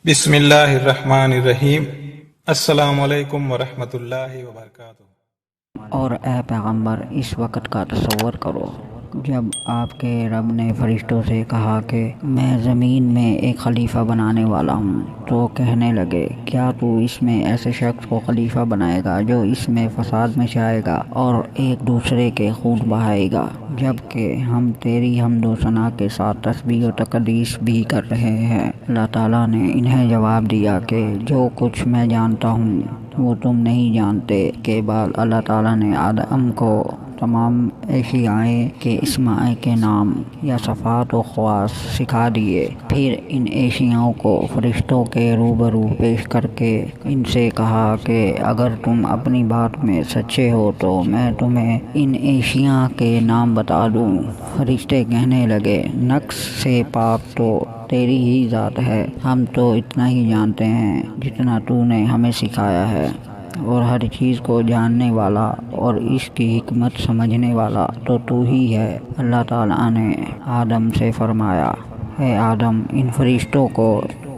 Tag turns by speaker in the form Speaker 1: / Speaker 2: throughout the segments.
Speaker 1: بسم اللہ الرحمن الرحیم۔ السلام علیکم ورحمۃ اللہ وبرکاتہ۔
Speaker 2: اور اے پیغمبر، اس وقت کا تصور کرو جب آپ کے رب نے فرشتوں سے کہا کہ میں زمین میں ایک خلیفہ بنانے والا ہوں، تو کہنے لگے کیا تو اس میں ایسے شخص کو خلیفہ بنائے گا جو اس میں فساد مچائے گا اور ایک دوسرے کے خون بہائے گا، جبکہ ہم تیری حمد و ثنا کے ساتھ تسبیح و تقدیس بھی کر رہے ہیں۔ اللہ تعالیٰ نے انہیں جواب دیا کہ جو کچھ میں جانتا ہوں وہ تم نہیں جانتے۔ کے بعد اللہ تعالیٰ نے آدم کو تمام اشیائیں کے اسماء کے نام یا صفات و خواص سکھا دیے، پھر ان اشیاؤں کو فرشتوں کے روبرو پیش کر کے ان سے کہا کہ اگر تم اپنی بات میں سچے ہو تو میں تمہیں ان اشیاء کے نام بتا دوں۔ فرشتے کہنے لگے نقص سے پاک تو تیری ہی ذات ہے، ہم تو اتنا ہی جانتے ہیں جتنا تو نے ہمیں سکھایا ہے، اور ہر چیز کو جاننے والا اور اس کی حکمت سمجھنے والا تو ہی ہے۔ اللہ تعالیٰ نے آدم سے فرمایا اے آدم، ان فرشتوں کو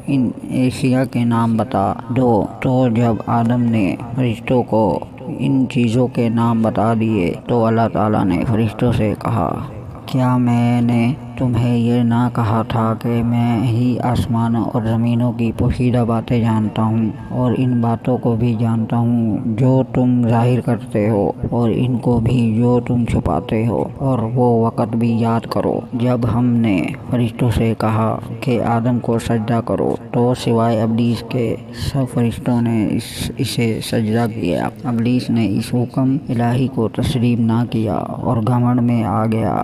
Speaker 2: ان اشیاء کے نام بتا دو۔ تو جب آدم نے فرشتوں کو ان چیزوں کے نام بتا دیے تو اللہ تعالیٰ نے فرشتوں سے کہا کیا میں نے تمہیں یہ نہ کہا تھا کہ میں ہی آسمانوں اور زمینوں کی پوشیدہ باتیں جانتا ہوں، اور ان باتوں کو بھی جانتا ہوں جو تم ظاہر کرتے ہو اور ان کو بھی جو تم چھپاتے ہو، اور وہ وقت بھی یاد کرو جب ہم نے فرشتوں سے کہا کہ آدم کو سجدہ کرو تو سوائے ابلیس کے سب فرشتوں نے اسے سجدہ کیا۔ ابلیس نے اس حکم الہی کو تسلیم نہ کیا اور گھمنڈ میں آ گیا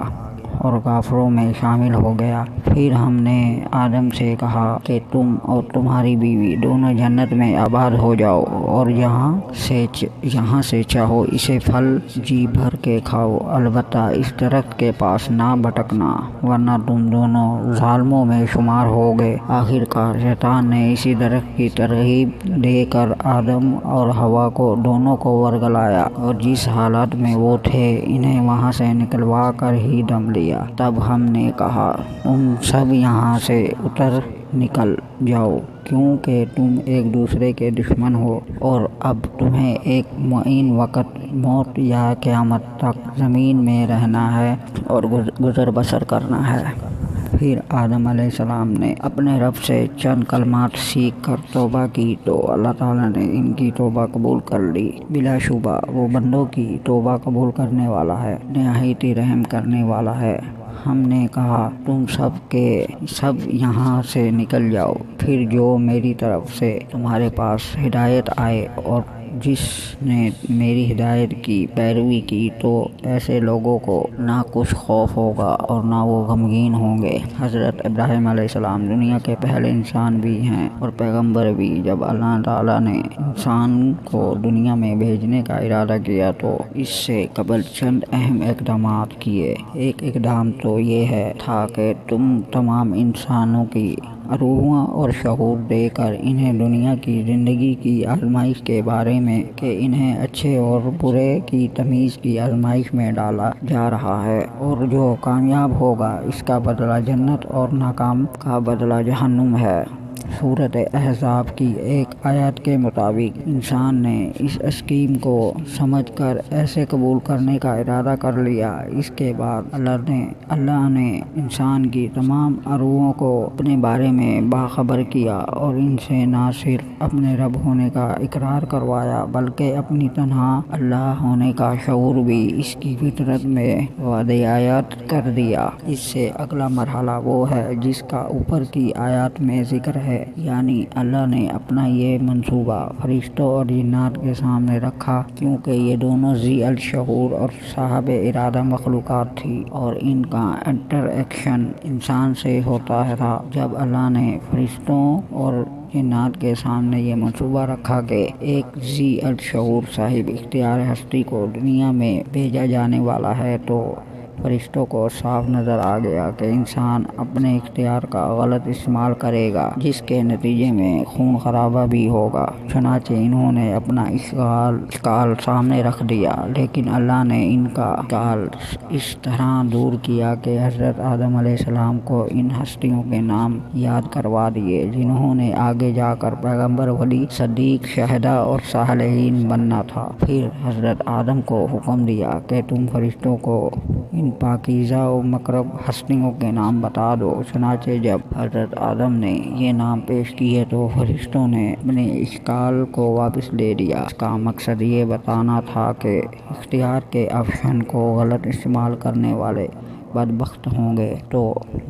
Speaker 2: اور کافروں میں شامل ہو گیا۔ پھر ہم نے آدم سے کہا کہ تم اور تمہاری بیوی دونوں جنت میں آباد ہو جاؤ اور یہاں سے چاہو اسے پھل جی بھر کے کھاؤ، البتہ اس درخت کے پاس نہ بھٹکنا ورنہ تم دونوں ظالموں میں شمار ہوگے۔ آخر کار شیطان نے اسی درخت کی ترغیب دے کر آدم اور حوا کو دونوں کو ورگلایا، اور جس حالت میں وہ تھے انہیں وہاں سے نکلوا کر ہی دم لیا۔ تب ہم نے کہا تم سب یہاں سے اتر نکل جاؤ، کیونکہ تم ایک دوسرے کے دشمن ہو، اور اب تمہیں ایک معین وقت موت یا قیامت تک زمین میں رہنا ہے اور گزر بسر کرنا ہے۔ پھر آدم علیہ السلام نے اپنے رب سے چند کلمات سیکھ کر توبہ کی تو اللہ تعالیٰ نے ان کی توبہ قبول کر لی۔ بلا شبہ وہ بندوں کی توبہ قبول کرنے والا ہے، نہایت رحم کرنے والا ہے۔ ہم نے کہا تم سب کے سب یہاں سے نکل جاؤ، پھر جو میری طرف سے تمہارے پاس ہدایت آئے اور جس نے میری ہدایت کی پیروی کی تو ایسے لوگوں کو نہ کچھ خوف ہوگا اور نہ وہ غمگین ہوں گے۔ حضرت ابراہیم علیہ السلام دنیا کے پہلے انسان بھی ہیں اور پیغمبر بھی۔ جب اللہ تعالیٰ نے انسان کو دنیا میں بھیجنے کا ارادہ کیا تو اس سے قبل چند اہم اقدامات کیے۔ ایک اقدام تو یہ تھا کہ تم تمام انسانوں کی روحوں اور شعور دے کر انہیں دنیا کی زندگی کی آزمائش کے بارے میں کہ انہیں اچھے اور برے کی تمیز کی آزمائش میں ڈالا جا رہا ہے، اور جو کامیاب ہوگا اس کا بدلہ جنت اور ناکام کا بدلہ جہنم ہے۔ سورۃ احزاب کی ایک آیت کے مطابق انسان نے اس اسکیم کو سمجھ کر ایسے قبول کرنے کا ارادہ کر لیا۔ اس کے بعد اللہ نے انسان کی تمام روحوں کو اپنے بارے میں باخبر کیا اور ان سے نہ صرف اپنے رب ہونے کا اقرار کروایا بلکہ اپنی تنہا اللہ ہونے کا شعور بھی اس کی فطرت میں واضح کر دیا۔ اس سے اگلا مرحلہ وہ ہے جس کا اوپر کی آیات میں ذکر ہے، یعنی اللہ نے اپنا یہ منصوبہ فرشتوں اور جنات کے سامنے رکھا، کیونکہ یہ دونوں ذی الشعور اور صاحب ارادہ مخلوقات تھی اور ان کا انٹر ایکشن انسان سے ہوتا تھا۔ جب اللہ نے فرشتوں اور جنات کے سامنے یہ منصوبہ رکھا کہ ایک ذی الشعور صاحب اختیار ہستی کو دنیا میں بھیجا جانے والا ہے تو فرشتوں کو صاف نظر آ گیا کہ انسان اپنے اختیار کا غلط استعمال کرے گا، جس کے نتیجے میں خون خرابہ بھی ہوگا۔ چنانچہ انہوں نے اپنا اشکال سامنے رکھ دیا، لیکن اللہ نے ان کا اشکال اس طرح دور کیا کہ حضرت آدم علیہ السلام کو ان ہستیوں کے نام یاد کروا دیے جنہوں نے آگے جا کر پیغمبر، ولی، صدیق، شہداء اور صالحین بننا تھا۔ پھر حضرت آدم کو حکم دیا کہ تم فرشتوں کو ان پاکیزہ و مقرب ہستیوں کے نام بتا دو۔ چنانچہ جب حضرت آدم نے یہ نام پیش کیے تو فرشتوں نے اپنے اشکال کو واپس لے دیا۔ اس کا مقصد یہ بتانا تھا کہ اختیار کے آپشن کو غلط استعمال کرنے والے بدبخت ہوں گے، تو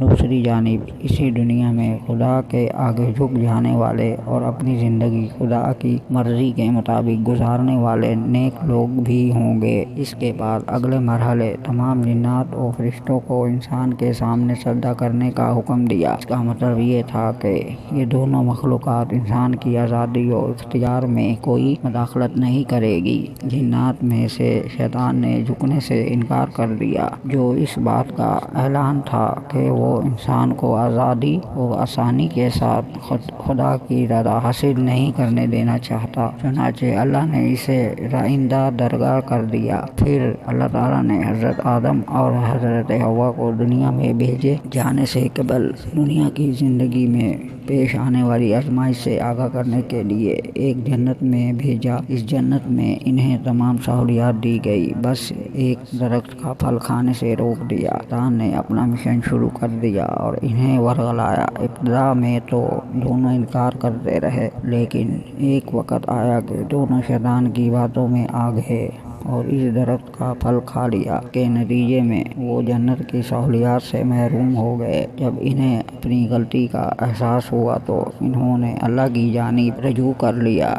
Speaker 2: دوسری جانب اسی دنیا میں خدا کے آگے جھک جانے والے اور اپنی زندگی خدا کی مرضی کے مطابق گزارنے والے نیک لوگ بھی ہوں گے۔ اس کے بعد اگلے مرحلے تمام جنات و فرشتوں کو انسان کے سامنے سجدہ کرنے کا حکم دیا۔ اس کا مطلب یہ تھا کہ یہ دونوں مخلوقات انسان کی آزادی و اختیار میں کوئی مداخلت نہیں کرے گی۔ جنات میں سے شیطان نے جھکنے سے انکار کر دیا، جو اس بات کا اعلان تھا کہ وہ انسان کو آزادی و آسانی کے ساتھ خدا کی رضا حاصل نہیں کرنے دینا چاہتا۔ چنانچہ اللہ نے اسے رائندہ درگار کر دیا۔ پھر اللہ تعالیٰ نے حضرت آدم اور حضرت حوا کو دنیا میں بھیجے جانے سے قبل دنیا کی زندگی میں پیش آنے والی آزمائش سے آگاہ کرنے کے لیے ایک جنت میں بھیجا۔ اس جنت میں انہیں تمام سہولیات دی گئی، بس ایک درخت کا پھل کھانے سے روک دیا۔ شیطان نے اپنا مشن شروع کر دیا اور انہیں ورغلایا۔ ابتدا میں تو دونوں انکار کرتے رہے، لیکن ایک وقت آیا کہ دونوں شیطان کی باتوں میں آ گئے اور اس درخت کا پھل کھا لیا۔ کے نتیجے میں وہ جنت کی سہولیات سے محروم ہو گئے۔ جب انہیں اپنی غلطی کا احساس ہوا تو انہوں نے اللہ کی جانب رجوع کر لیا۔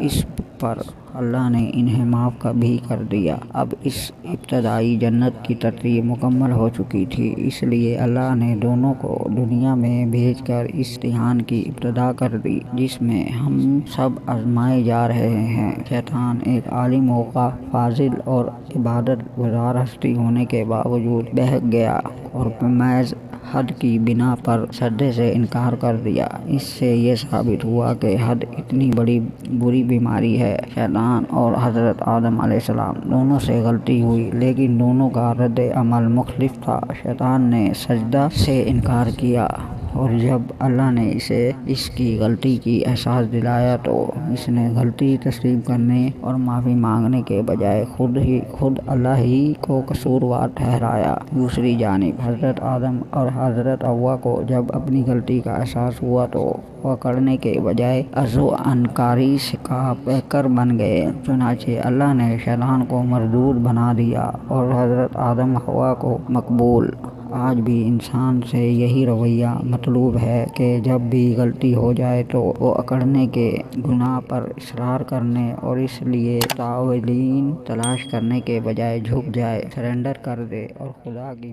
Speaker 2: اس پر اللہ نے انہیں معاف بھی کر دیا۔ اب اس ابتدائی جنت کی ترتیب مکمل ہو چکی تھی، اس لیے اللہ نے دونوں کو دنیا میں بھیج کر اس امتحان کی ابتدا کر دی جس میں ہم سب آزمائے جا رہے ہیں۔ شیطان ایک عالم و فاضل اور عبادت گزار ہستی ہونے کے باوجود بہک گیا اور محض حد کی بنا پر سجدے سے انکار کر دیا۔ اس سے یہ ثابت ہوا کہ حد اتنی بری بیماری ہے۔ شیطان اور حضرت آدم علیہ السلام دونوں سے غلطی ہوئی، لیکن دونوں کا رد عمل مختلف تھا۔ شیطان نے سجدہ سے انکار کیا اور جب اللہ نے اسے اس کی غلطی کی احساس دلایا تو اس نے غلطی تسلیم کرنے اور معافی مانگنے کے بجائے خود اللہ ہی کو قصوروار ٹھہرایا۔ دوسری جانب حضرت آدم اور حضرت حوا کو جب اپنی غلطی کا احساس ہوا تو وہ کرنے کے بجائے عجز و انکاری کا پیکر بن گئے۔ چنانچہ اللہ نے شیطان کو مردود بنا دیا اور حضرت آدم حوا کو مقبول۔ آج بھی انسان سے یہی رویہ مطلوب ہے کہ جب بھی غلطی ہو جائے تو وہ اکڑنے کے گناہ پر اصرار کرنے اور اس لیے تاویلیں تلاش کرنے کے بجائے جھک جائے، سرنڈر کر دے اور خدا کی